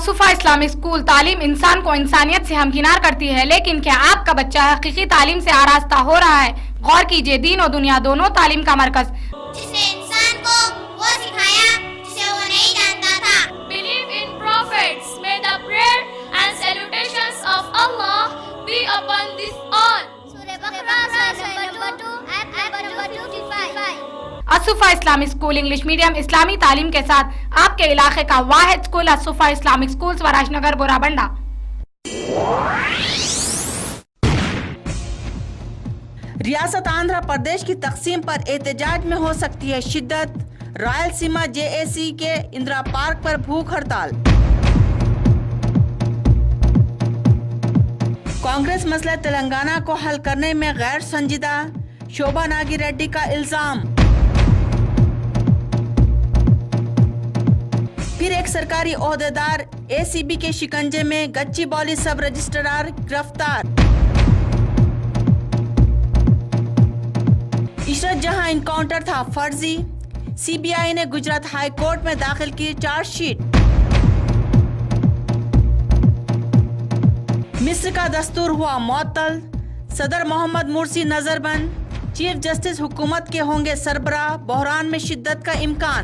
असुफा Islamic school तालीम इंसान को इंसानियत से हमकिनार करती है, लेकिन क्या आपका बच्चा हकीकी तालीम से आरास्ता हो रहा है? गौर कीजिए, दीन और दुनिया दोनों तालीम का मरकज, जिसने इंसान को वो सिखाया जिसे वो नहीं जानता था। Believe in prophets. May the prayer and salutations of Allah be upon this all. सूरह बकरा नंबर 2 आयत number 255। Asufa Islamic school English medium इस्लामी तालीम के साथ आपके इलाके का वाहिद school Asufa Islamic school Swaraj Nagar Borabanda. रियासत आंध्र प्रदेश की तकसीम पर एहतजाज में हो सकती है शिद्दत। रायलसीमा जेएसी के इंदिरा पार्क पर भूख हड़ताल। कांग्रेस मसला तेलंगाना को हल करने में गैर संजीदा, शोभा नागी रेड्डी का इल्जाम। फिर एक सरकारी ओहदेदार एसीबी के शिकंजे में, गच्चीबौली सब रजिस्ट्रार गिरफ्तार। इशरत जहां इनकाउंटर था फर्जी, सीबीआई ने गुजरात हाई कोर्ट में दाखिल की चार्जशीट। मिस्र का दस्तूर हुआ मुअत्तल, सदर मोहम्मद मुर्सी नजरबंद, चीफ जस्टिस हुकूमत के होंगे सरबराह, बहरान में शिद्दत का इम्कान।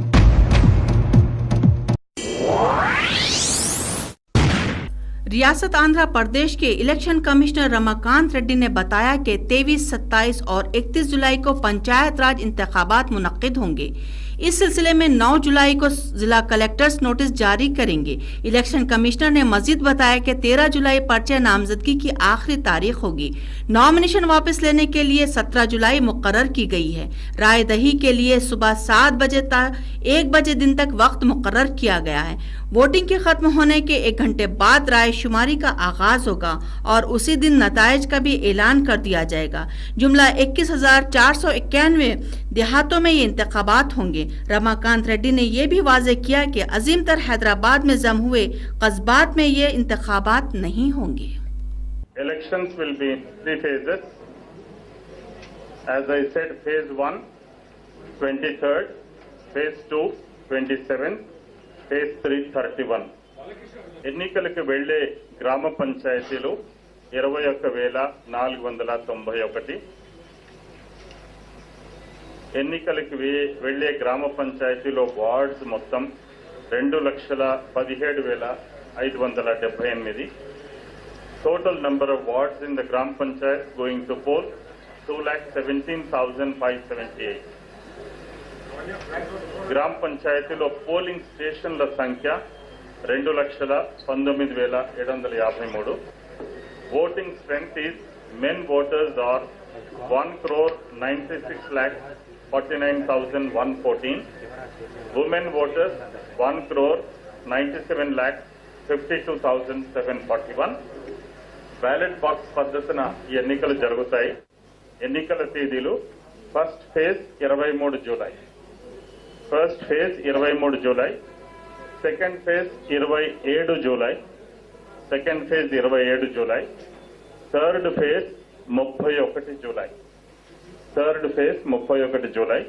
रियासत आंध्र प्रदेश के इलेक्शन कमिश्नर रमाकांत रेड्डी ने बताया कि 23, 27 और 31 जुलाई को पंचायत राज इंतखाबात मुनक्किद होंगे। इस सिलसिले में 9 जुलाई को जिला कलेक्टर्स नोटिस जारी करेंगे। इलेक्शन कमिश्नर ने मजीद बताया कि 13 जुलाई पर्चे नामजदगी की आखिरी तारीख होगी। नॉमिनेशन वापस लेने के लिए 17 जुलाई मुकर्रर की गई है। राय दही के लिए सुबह 7 बजे तक 1 बजे दिन तक वक्त मुकर्रर किया गया है। वोटिंग के खत्म होने के 1 घंटे बाद राय शुमारी का आगाज होगा और उसी दिन नताइज का भी ऐलान कर दिया जाएगा। जुमला 21,491 देहातों में ये इंतखाबात होंगे। रमाकांत रेड्डी ने यह भी वाज़ेह किया कि अजीम तर हैदराबाद में जम हुए कस्बात में ये इंतखाबात नहीं होंगे। Elections will be in 3 phases. As I said, phase 1, 23rd, phase 2, 27th, phase 3, 31. ఎన్నికలకు వెళ్లే గ్రామ పంచాయతీలు 21,491. ఎన్నికలకు వెళ్లే గ్రామ పంచాయతీలో వార్డ్స్ మొత్తం 2,17,578. Total number of wards in the gram panchayat going to poll 2,17,578. గ్రామ పంచాయతీలో పోలింగ్ స్టేషన్ల సంఖ్య 2,19,753. Voting strength is men voters are 1,96,49,114. Women voters 1,97,52,741. Ballot box పద్ధతిన ఈ ఎన్నికలు జరుగుతాయి. ఎన్నికల తేదీలు first phase 23 July, second phase 27 July, third phase 31 July.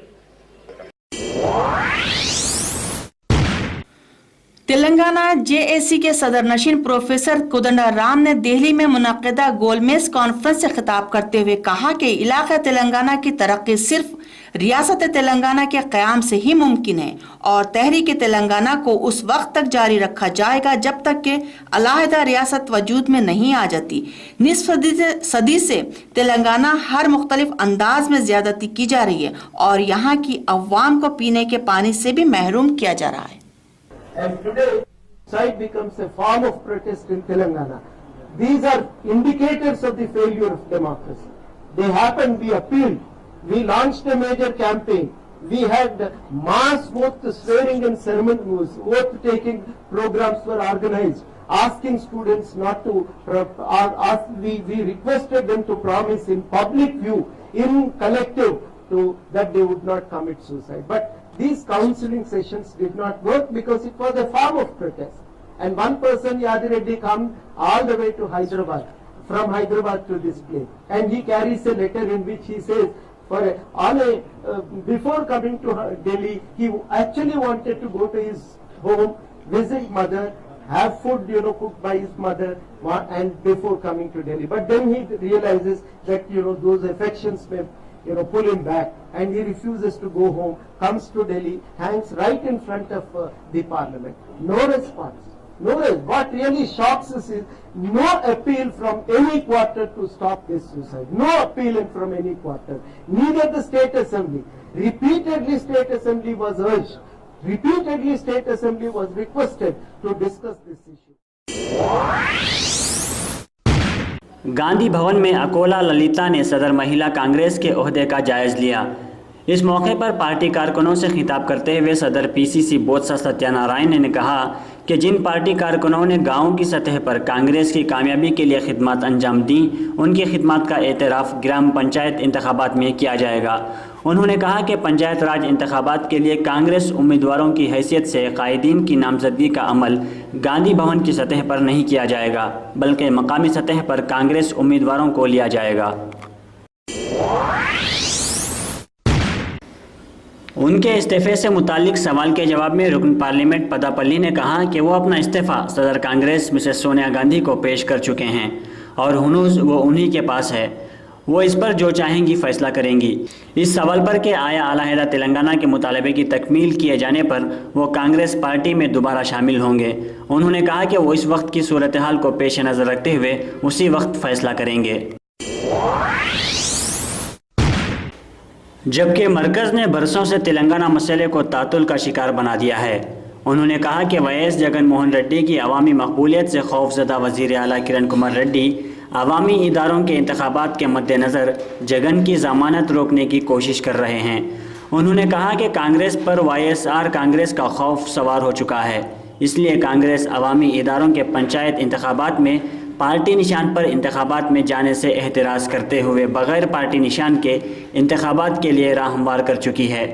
Telangana JAC के सदर नशीन प्रोफेसर कोदंडा राम ने दिल्ली में मुनक्किदा गोलमेज कॉन्फ्रेंस से खिताब करते हुए कहा कि इलाका तेलंगाना की तरक्की सिर्फ रियासत तेलंगाना के क़याम से ही मुमकिन है और तहरीक तेलंगाना को उस वक्त तक जारी रखा जाएगा जब तक कि अलहदा रियासत वजूद में नहीं आ जाती। निस्फ सदी से तेलंगाना हर मुख्तलिफ अंदाज में ज्यादती की जा रही है और यहाँ की अवाम को पीने के पानी से भी महरूम किया जा रहा है। And today, side becomes a form of protest in Telangana. These are indicators of the failure of democracy. They happened, we appealed, we launched a major campaign, we had mass both swearing and ceremonies, oath-taking programs were organized, asking students not to, we requested them to promise in public view, in collective, that they would not commit suicide. But these counseling sessions did not work because it was a form of protest. And one person, Yadi Reddy, come all the way to Hyderabad, from Hyderabad to this place. And he carries a letter in which he says, before coming to Delhi, he actually wanted to go to his home, visit mother, have food, cooked by his mother, and before coming to Delhi. But then he realizes that, those affections may, pull him back, and he refuses to go home, comes to Delhi, hangs right in front of the parliament. No response. What really shocks us is no appeal from any quarter to stop this suicide. No appeal from any quarter. Neither the State Assembly. Repeatedly State Assembly was urged. Repeatedly State Assembly was requested to discuss this issue. Gandhi Bhavan में अकोला ललिता ने सदर महिला कांग्रेस के ओहदे का जायज़ लिया। इस मौके पर पार्टी कारकुनों से खिताब करते हुए सदर पीसीसी बोत्सा सत्यानारायण ने कहा कि जिन पार्टी कारकुनों ने गांव की सतह पर कांग्रेस की कामयाबी के लिए खिदमत अंजाम दी, उनकी खिदमत का एतराफ़ ग्राम पंचायत इंतखाबात में किया जाएगा। उन्होंने कहा कि पंचायत राज इंतखाबात के लिए कांग्रेस उम्मीदवारों की हैसियत से कायदीन की नामजदगी का अमल गांधी भवन की सतह पर नहीं किया जाएगा, बल्कि मकामी सतह पर कांग्रेस उम्मीदवारों को लिया जाएगा। उनके इस्तीफे से मुतालिक सवाल के जवाब में रुकन पार्लियामेंट पदापल्ली ने कहा कि वो अपना इस्तीफ़ा सदर कांग्रेस मिसेस सोनिया गांधी को पेश कर चुके हैं और हुनूज वो उन्हीं के पास है, वो इस पर जो चाहेंगी फ़ैसला करेंगी। इस सवाल पर कि आया अलहदा तेलंगाना के मुतालबे की तकमील किए जाने पर वो कांग्रेस पार्टी में दोबारा शामिल होंगे, उन्होंने कहा कि वो इस वक्त की सूरत हाल को पेश नज़र रखते हुए उसी वक्त फ़ैसला करेंगे। जबकि मरकज़ ने बरसों से तेलंगाना मसले को तातुल का शिकार बना दिया है। उन्होंने कहा कि वाईएस जगन मोहन रेड्डी की अवामी मकबूलियत से खौफजदा वज़ीर आला किरण कुमार रेड्डी अवामी इदारों के इंतखाबात के मद्देनज़र जगन की ज़मानत रोकने की कोशिश कर रहे हैं। उन्होंने कहा कि कांग्रेस पर वाईएसआर कांग्रेस का खौफ सवार हो चुका है, इसलिए कांग्रेस अवामी इदारों के पंचायत इंतखाबात में पार्टी निशान पर इंतखाबात में जाने से एहतराज़ करते हुए बग़ैर पार्टी निशान के इंतखाबात के लिए राह हमवार कर चुकी है।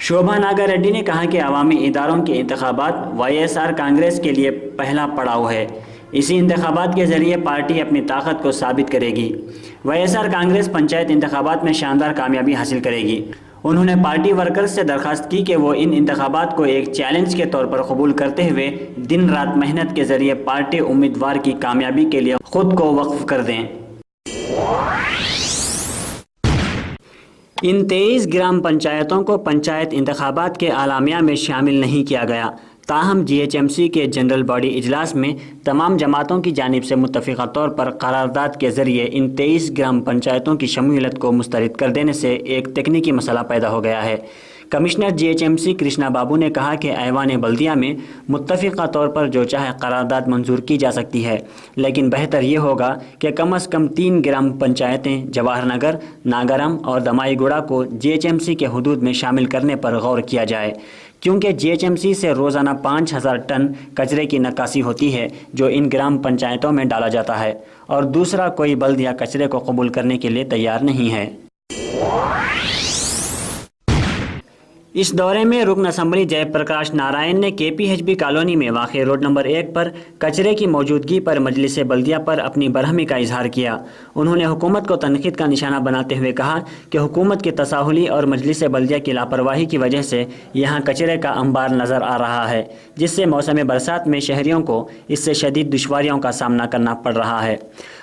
शोभा नागर रेड्डी ने कहा कि अवामी इदारों के इंतखाबात वाईएसआर कांग्रेस के लिए पहला पड़ाव है। इसी इंतखाबात के ज़रिए पार्टी अपनी ताकत को साबित करेगी। वाईएसआर कांग्रेस पंचायत इंतखाबात में शानदार कामयाबी हासिल करेगी। उन्होंने पार्टी वर्कर्स से दरख्वास्त की कि वो इन इंतखाबात को एक चैलेंज के तौर पर कबूल करते हुए दिन रात मेहनत के ज़रिए पार्टी उम्मीदवार की कामयाबी के लिए ख़ुद को वक्फ कर दें। इन 23 ग्राम पंचायतों को पंचायत इंतखाबात के आलामिया में शामिल नहीं किया गया। ताहम जीएचएमसी के जनरल बॉडी इजलास में तमाम जमातों की जानिब से मुत्तफ़िक़ा तौर पर करारदाद के ज़रिए इन 23 ग्राम पंचायतों की शमूलियत को मुस्तरद कर देने से एक तकनीकी मसला पैदा हो गया है। कमिश्नर जीएचएमसी कृष्णा बाबू ने कहा कि ऐवान बल्दिया में मुत्तफ़िक़ा तौर पर जो चाहे करारदाद मंजूर की जा सकती है, लेकिन बेहतर ये होगा कि कम अज़ कम 3 ग्राम पंचायतें जवाहर नगर, नागरम और दमाईगुड़ा को जीएचएमसी के हुदूद में शामिल करने पर गौर किया जाए, क्योंकि जीएचएमसी से रोज़ाना 5000 टन कचरे की नक्कासी होती है जो इन ग्राम पंचायतों में डाला जाता है और दूसरा कोई बल्दिया कचरे को कबूल करने के लिए तैयार नहीं है। इस दौरे में रुकन असम्बली जयप्रकाश नारायण ने केपीएचबी कॉलोनी में वाक़े रोड नंबर 1 पर कचरे की मौजूदगी पर मजलिस बल्दिया पर अपनी बरहमी का इजहार किया। उन्होंने हुकूमत को तनक़ीद का निशाना बनाते हुए कहा कि हुकूमत की तसाहुली और मजलिस बल्दिया की लापरवाही की वजह से यहाँ कचरे का अंबार नज़र आ रहा है, जिससे मौसम बरसात में शहरियों को इससे शदीद दुश्वारियों का सामना करना पड़ रहा है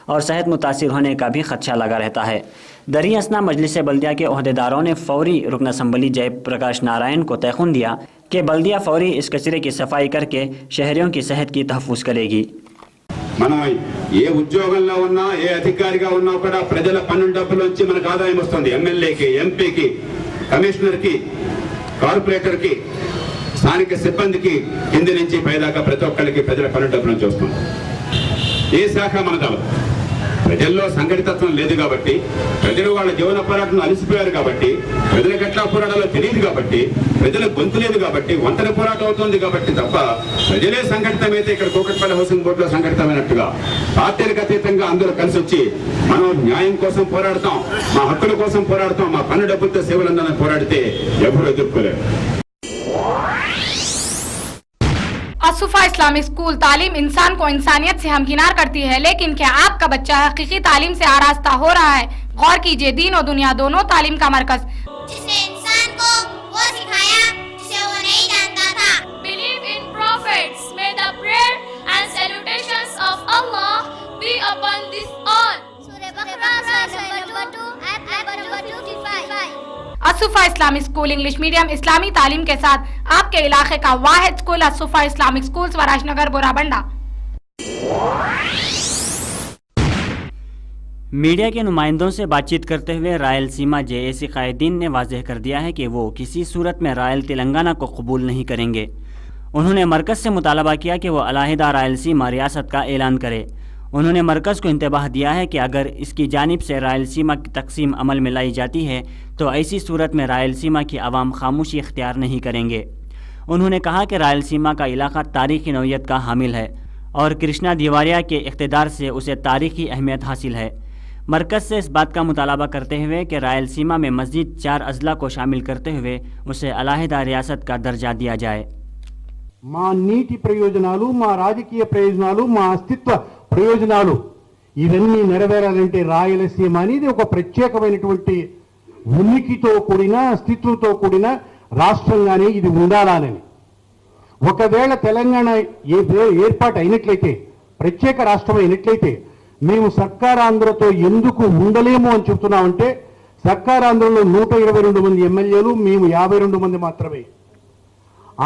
और सेहत मुतासिर होने का भी खदशा लगा रहता है। दरी असना मजलिस बल्दिया के ओहदेदारों ने फौरी रुकन असम्बली जयप्रकाश नारायण को तयख़ुन दिया कि बल्दिया फौरी इस कचरे की सफाई करके शहरियों की सेहत की तहफ़्फ़ुज़ करेगी। మనం ఏ ఉద్యోగంలో ఉన్నా ఏ అధికారిగా ఉన్నా కూడా ప్రజల పన్ను డబ్బులోంచి మనకు ఆదాయం వస్తుంది। ఎమ్మెల్యేకి, ఎంపీకి, కమిషనర్కి, కార్పొరేటర్కి, స్థానిక సిబ్బందికి కింది నుంచి పైదాకా ప్రతి ఒక్కరికి ప్రజల పన్ను డబ్బుల నుంచి వస్తుంది। ఏ శాఖ మనదల ప్రజల్లో సంఘటితత్వం లేదు కాబట్టి, ప్రజలు వాళ్ళ జీవన పోరాటంలో అలసిపోయారు కాబట్టి, ప్రజలకు ఎట్లా పోరాటాలో తెలియదు కాబట్టి, ప్రజల గొంతు లేదు కాబట్టి ఒంటరి పోరాటం అవుతుంది కాబట్టి తప్ప ప్రజలే సంఘటితమైతే ఇక్కడ కూకట్పల్లి హౌసింగ్ బోర్డులో సంఘటితమైనట్టుగా పార్టీలకు అతీతంగా అందరూ కలిసి వచ్చి మనం న్యాయం కోసం పోరాడతాం, మా హక్కుల కోసం పోరాడతాం, మా పన్ను డబ్బులతో సేవలు అందాలని పోరాడితే ఎవరు ఎదుర్కోలేరు। असुफा इस्लामिक स्कूल तालीम इंसान को इंसानियत से हमकिनार करती है, लेकिन क्या आपका बच्चा हकीकी तालीम से आरास्ता हो रहा है? गौर कीजिए, दीन और दुनिया दोनों तालीम का मरकज जिसने इंसान को वो सिखाया जिसे वो नहीं जानता था। Believe in prophets. May the prayer Allah be upon this all. Surah Baqarah, Surah number 2, ayat number 255. Asufa Islamic school English medium इस्लामी तालीम के साथ आपके इलाके का वाहिद school Asufa Islamic school Swarajnagar Borabanda. Media के नुमाइंदों से बातचीत करते हुए रायलसीमा जेएसी कायदीन ने वाज़ेह कर दिया है कि वो किसी सूरत में रायल तेलंगाना को कबूल नहीं करेंगे। उन्होंने मरकज़ से मुतालबा किया कि वो अलहदा रायलसीमा रियासत का ऐलान करे। उन्होंने मरकज़ को इंतबाह दिया है कि अगर इसकी जानिब से रायलसीमा की तकसीम अमल में लाई जाती है तो ऐसी सूरत में रायलसीमा की आवाम खामोशी इख्तियार नहीं करेंगे। उन्होंने कहा कि रायलसीमा का इलाका तारीख़ी नौइयत का हामिल है और कृष्णा देवरिया के इक़्तिदार से उसे तारीख़ी अहमियत हासिल है। मरकज़ से इस बात का मुतालबा करते हुए कि रायलसीमा में मज़ीद 4 अजला को शामिल करते हुए उसे अलहदा रियासत का दर्जा दिया जाए। మా నీటి ప్రయోజనాలు, మా రాజకీయ ప్రయోజనాలు, మా అస్తిత్వ ప్రయోజనాలు ఇవన్నీ నెరవేరాలంటే రాయలసీమ అనేది ఒక ప్రత్యేకమైనటువంటి ఉనికితో కూడిన అస్తిత్వంతో కూడిన రాష్ట్రంగానే ఇది ఉండాలని, ఒకవేళ తెలంగాణ ఏర్పాటు అయినట్లయితే, ప్రత్యేక రాష్ట్రం అయినట్లయితే మేము సర్కారాంధ్రతో ఎందుకు ఉండలేము అని చెప్తున్నామంటే, సర్కారాంధ్రలో 122 మంది ఎమ్మెల్యేలు, మేము 52 మంది మాత్రమే.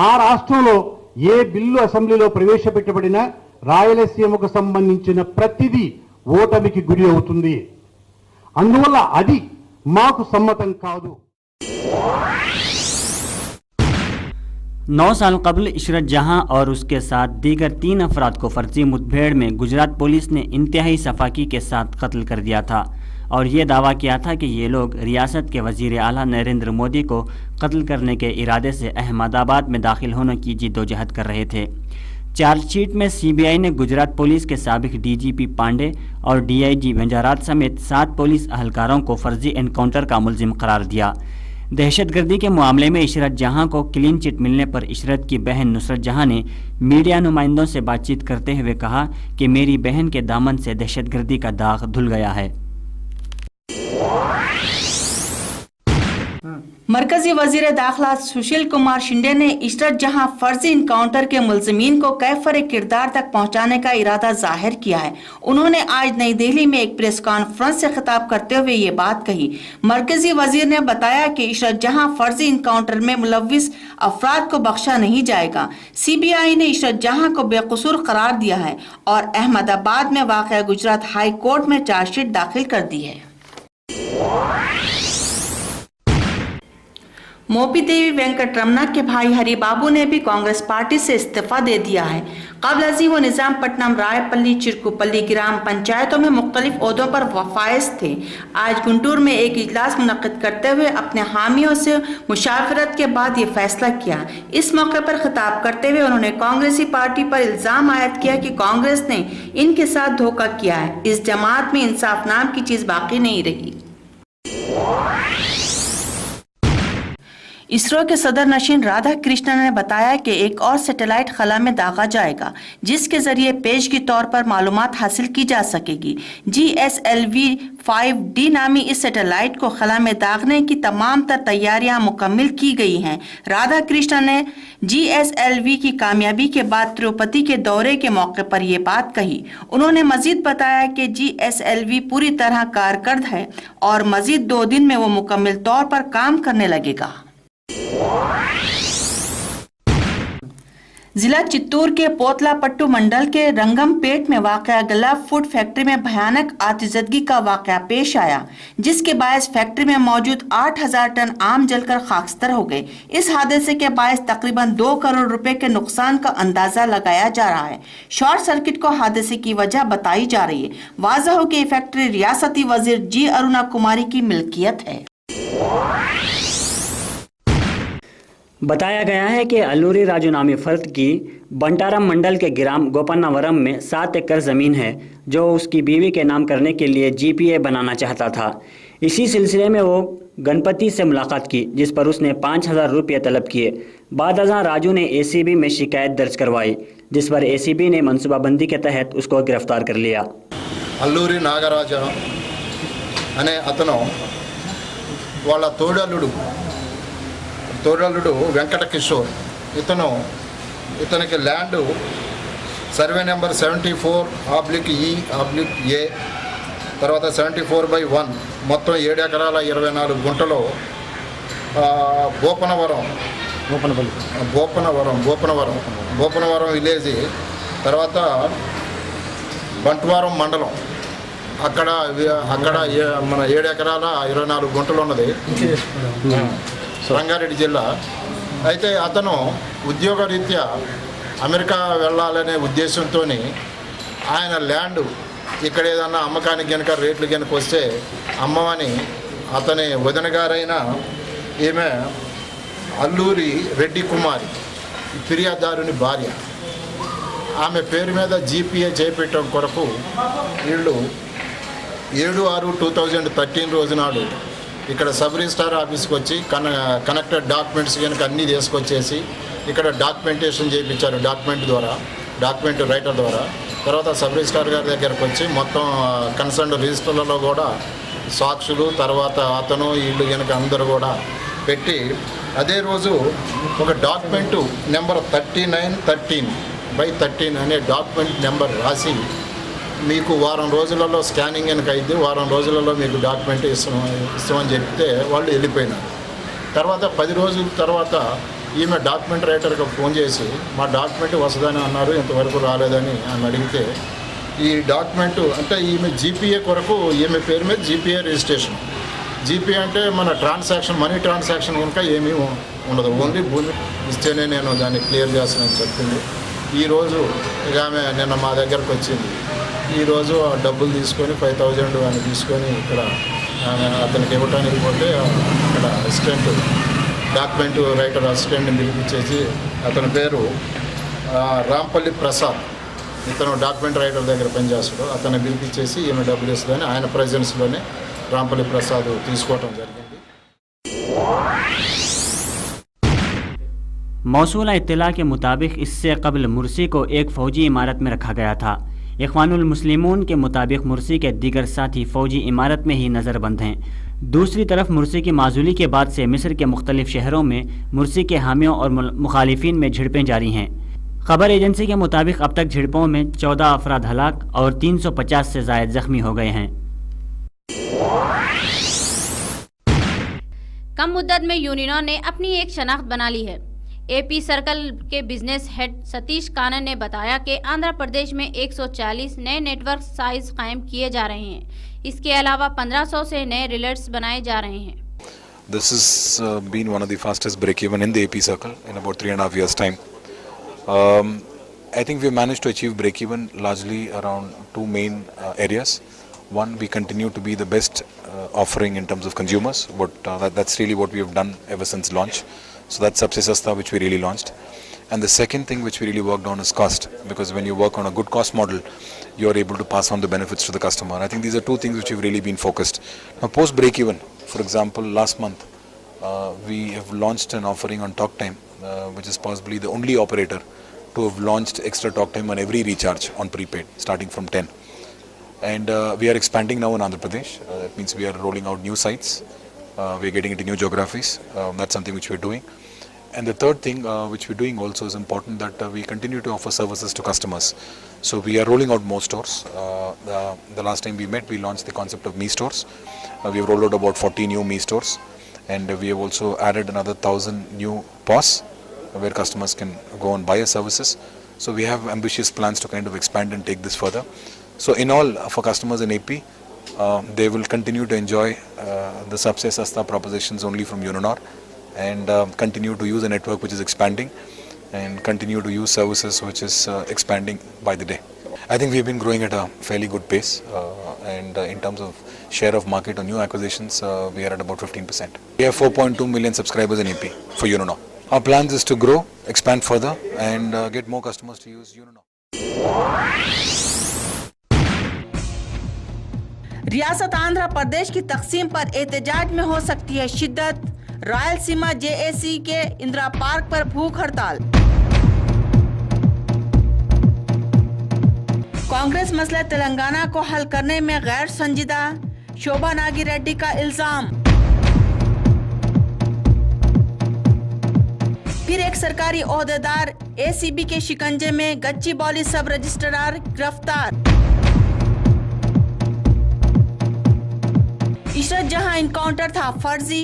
ఆ రాష్ట్రంలో ఏ బిల్లు అసెంబ్లీలో ప్రవేశపెట్టబడినా రాయలసీమకు సంబంధించిన ప్రతిదీ ఓటమికి గురి అవుతుంది. అందువల్ల అది మాకు సమ్మతం కాదు. 9 साल कबल इशरत जहां और उसके साथ दीगर 3 अफराद को फर्जी मुठभेड़ में गुजरात पुलिस ने इंतहाई सफाकी के साथ कत्ल कर दिया था और ये दावा किया था कि ये लोग रियासत के वज़ीर आला नरेंद्र मोदी को कत्ल करने के इरादे से अहमदाबाद में दाखिल होने की जिद्दोजहद कर रहे थे। चार्जशीट में सीबीआई ने गुजरात पुलिस के साबिक डीजीपी पांडे और डीआईजी वंजारात समेत 7 पुलिस अहलकारों को फर्जी एनकाउंटर का मुलजिम करार दिया। दहशतगर्दी के मामले में इशरत जहां को क्लीन चिट मिलने पर इशरत की बहन नुसरत जहां ने मीडिया नुमाइंदों से बातचीत करते हुए कहा कि मेरी बहन के दामन से दहशतगर्दी का दाग धुल गया है। मरकजी वजीर दाखिला सुशील कुमार शिंदे ने इशरत जहां फर्जी इनकाउंटर के मुलजिमीन को कैफर किरदार तक पहुंचाने का इरादा जाहिर किया है। उन्होंने आज नई दिल्ली में एक प्रेस कॉन्फ्रेंस से खिताब करते हुए ये बात कही। मरकजी वजीर ने बताया कि इशरत जहां फर्जी इनकाउंटर में मुलविस अफराद को बख्शा नहीं जाएगा। सीबीआई ने इशरत जहां को बेकसूर करार दिया है और अहमदाबाद में वाक़या गुजरात हाई कोर्ट में चार्जशीट दाखिल कर दी है। मोपी देवी वेंकट रमना के भाई हरि बाबू ने भी कांग्रेस पार्टी से इस्तीफा दे दिया है। कबल अजी वो निजामपट्टनम, रायपल्ली, चिरकुपल्ली ग्राम पंचायतों में मुख्तलिफ ओहदों पर फाइज थे। आज गुंटूर में एक इजलास मुनक्किद करते हुए अपने हामियों से मुशावरत के बाद ये फैसला किया। इस मौके पर खिताब करते हुए उन्होंने कांग्रेसी पार्टी पर इल्जाम आयद किया कि कांग्रेस ने इनके साथ धोखा किया है। इस जमात में इंसाफ नाम की चीज बाकी नहीं रही। इसरो के सदर नशीन राधा कृष्णन ने बताया कि एक और सैटेलाइट खला में दागा जाएगा जिसके जरिए पेश के तौर पर मालूमात हासिल की जा सकेगी। GSLV 5D नामी इस सैटेलाइट को खला में दागने की तमाम तर तैयारियां मुकम्मल की गई हैं। राधा कृष्णन ने GSLV की कामयाबी के बाद तिरुपति के दौरे के मौके पर यह बात कही। उन्होंने मजीद बताया कि GSLV पूरी तरह कारकर्द है और मजीद 2 दिन में वो मुकम्मल तौर पर काम करने लगेगा। जिला चित्तूर के पोतला पट्टू मंडल के रंगमपेट में वाक़या गला फूड फैक्ट्री में भयानक आतिशबाजी का वाक़या पेश आया, जिसके बायस फैक्ट्री में मौजूद 8000 टन आम जलकर खाकस्तर हो गए। इस हादसे के बायस तकरीबन 2 करोड़ रुपए के नुकसान का अंदाजा लगाया जा रहा है। शॉर्ट सर्किट को हादसे की वजह बताई जा रही है। वाज़ह हो कि ये फैक्ट्री रियासती वजीर G अरुणा कुमारी की मिल्कियत है। बताया गया है कि अल्लूरी राजू नामी फर्द की बंटारम मंडल के ग्राम गोपन्नावरम में 7 एकड़ ज़मीन है जो उसकी बीवी के नाम करने के लिए GPA बनाना चाहता था। इसी सिलसिले में वो गणपति से मुलाकात की जिस पर उसने 5000 रुपये तलब किए। बाद अज़ां राजू ने ACB में शिकायत दर्ज करवाई जिस पर ACB ने मनसूबाबंदी के तहत उसको गिरफ्तार कर लिया। अल्लूरी नागराज अने अतनु वाला తోడలుడు వెంకట కిషోర్ ఇతనికి ల్యాండ్ సర్వే నెంబర్ 74/E/A, తర్వాత 74/1 మొత్తం 7 ఎకరాల 24 గుంటలో భూపనవరం విలేజ్, తర్వాత బంట్వారం మండలం, అక్కడ మన 7 ఎకరాల 24 గుంటలు ఉన్నది, రంగారెడ్డి జిల్లా. అయితే అతను ఉద్యోగరీత్యా అమెరికా వెళ్ళాలనే ఉద్దేశంతో ఆయన ల్యాండ్ ఇక్కడ ఏదన్నా అమ్మకానికి కనుక రేట్లు కనుక వస్తే అమ్మమని అతని వదిన గారైన ఈమె అల్లూరి రెడ్డి కుమారి, ఫిర్యాదుదారుని భార్య, ఆమె పేరు మీద జీపీఏ చేపట్టడం కొరకు వీళ్ళు 7/6/2013 రోజు నాడు ఇక్కడ సబ్ రిజిస్ట్రార్ ఆఫీస్కి వచ్చి కనెక్టెడ్ డాక్యుమెంట్స్ కనుక అన్నీ తీసుకొచ్చేసి ఇక్కడ డాక్యుమెంటేషన్ చేయించారు, డాక్యుమెంట్ రైటర్ ద్వారా. తర్వాత సబ్ రిజిస్ట్రార్ గారి దగ్గరకు వచ్చి మొత్తం కన్సర్న్ రిజిస్టర్లలో కూడా సాక్షులు, తర్వాత అతను వీళ్ళు కనుక అందరూ కూడా పెట్టి అదే రోజు ఒక డాక్యుమెంటు నెంబర్ 3913/13 అనే డాక్యుమెంట్ నెంబర్ రాసి మీకు వారం రోజులలో స్కానింగ్ కనుక అయితే వారం రోజులలో మీకు డాక్యుమెంట్ ఇస్తామని చెప్తే వాళ్ళు వెళ్ళిపోయినారు. తర్వాత 10 రోజుల తర్వాత ఈమె డాక్యుమెంట్ రైటర్కి ఫోన్ చేసి మా డాక్యుమెంట్ వస్తుందని అన్నారు, ఇంతవరకు రాలేదని ఆమె అడిగితే ఈ డాక్యుమెంటు అంటే ఈమె జీపీఏ కొరకు ఈమె పేరు మీద జీపీఏ రిజిస్ట్రేషన్. జీపీఏ అంటే మన ట్రాన్సాక్షన్, మనీ ట్రాన్సాక్షన్ కనుక ఏమీ ఉండదు, ఓన్లీ భూమి ఇస్తేనే నేను దాన్ని క్లియర్ చేస్తానని చెప్పింది. ఈరోజు ఇక ఆమె నిన్న మా దగ్గరకు వచ్చింది. ఈరోజు ఆ డబ్బులు తీసుకొని 5,000 అని తీసుకొని ఇక్కడ అతనికి ఇవ్వటానికి పోతే అక్కడ అసిస్టెంట్ డాక్యుమెంట్ రైటర్ అసిస్టెంట్ని పిలిపించేసి అతని పేరు రాంపల్లి ప్రసాద్, ఇతను డాక్యుమెంట్ రైటర్ దగ్గర పనిచేస్తాడు, అతన్ని పిలిపించేసి ఈమె డబ్బులు ఇస్తుందని ఆయన ప్రెజెన్స్లోనే రాంపల్లి ప్రసాద్ తీసుకోవటం జరిగింది. मौसूला इत्तला के मुताबिक इससे कबल मुर्सी को एक फ़ौजी इमारत में रखा गया था। इख्वानुल मुस्लिमून के मुताबिक मुर्सी के दीगर साथी फ़ौजी इमारत में ही नज़रबंद हैं। दूसरी तरफ मुर्सी की माजूली के बाद से मिस्र के मुख्तलिफ शहरों में मुर्सी के हामियों और मुखालिफिन में झड़पें जारी हैं। खबर एजेंसी के मुताबिक अब तक झड़पों में 14 अफराद हलाक और 350 से ज़ायद ज़ख्मी हो गए हैं। कम मुद्दत में यूनियनों ने अपनी एक शनाख्त बना ली है। एपी सर्कल के बिजनेस हेड सतीश कानन ने बताया कि आंध्र प्रदेश में 140 नए नेटवर्क साइज कायम किए जा रहे हैं। इसके अलावा 1500 से नए रिलेट्स बनाए जा रहे हैं। This has been one of the fastest break-even in the AP circle in about 3.5 years' time. I think we managed to achieve break-even largely around two main areas. One, we continue to be the best offering in terms of consumers, but that's really what we have done ever since launch. So that's Sabse Sasta, which we really launched. And the second thing which we really worked on is cost, because when you work on a good cost model, you are able to pass on the benefits to the customer. I think these are two things which have really been focused. Now, post break-even, for example, last month, we have launched an offering on talk time, which is possibly the only operator to have launched extra talk time on every recharge on prepaid, starting from 10. And we are expanding now in Andhra Pradesh. That means we are rolling out new sites. We are getting into new geographies. That's something which we are doing. And the third thing which we're doing also is important, that we continue to offer services to customers. So we are rolling out more stores. The last time we met, we launched the concept of Me Stores. We have rolled out about 40 new Me Stores. And we have also added another 1,000 new POS, where customers can go and buy our services. So we have ambitious plans to kind of expand and take this further. So in all, for customers in AP, they will continue to enjoy the Sabse Sasta propositions only from Uninor, and continue to use a network which is expanding, and continue to use services which is expanding by the day. I think we've been growing at a fairly good pace, and in terms of share of market on new acquisitions, we are at about 15%. We have 4.2 million subscribers in AP for Uninor. Our plans is to grow, expand further, and get more customers to use Uninor. रियासत आंध्र प्रदेश की तकसीम पर एहतजाज में हो सकती है शिद्दत। रायलसीमा जेएसी के इंदिरा पार्क पर भूख हड़ताल। कांग्रेस मसला तेलंगाना को हल करने में गैर संजीदा, शोभा नागी रेड्डी का इल्जाम। फिर एक सरकारी ओहदेदार ACB کے شکنجے میں گچی بالی سب رجسٹرار گرفتار۔ عشرت جہاں انکاؤنٹر تھا فرضی،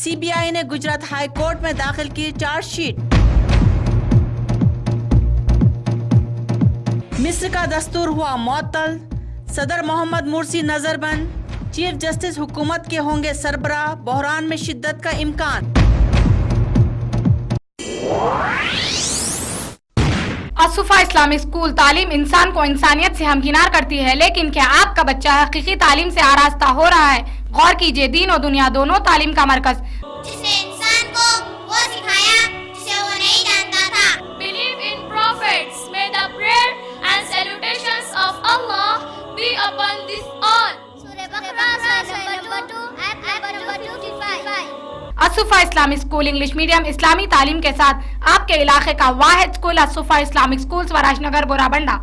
CBI نے گجرات ہائی کورٹ میں داخل کی چارج شیٹ۔ مصر کا دستور ہوا معطل، صدر محمد مرسی نظر بند، چیف جسٹس حکومت کے ہوں گے سربراہ، بحران میں شدت کا امکان۔ اسوفا اسلامی اسکول تعلیم انسان کو انسانیت سے ہمکنار کرتی ہے، لیکن کیا آپ کا بچہ حقیقی تعلیم سے آراستہ ہو رہا ہے؟ غور کیجئے، دین و دنیا دونوں تعلیم کا مرکز، جس نے انسان کو وہ سکھایا جسے وہ نہیں جانتا تھا۔ Believe in prophets. May the prayer and salutations of Allah be upon this all. سورہ بقرہ نمبر 2 آیت number 255۔ Asufa Islamic school English medium اسلامی تعلیم کے ساتھ آپ کے علاقے کا واحد school Asufa Islamic school Swaraj Nagar بورا بنڈا۔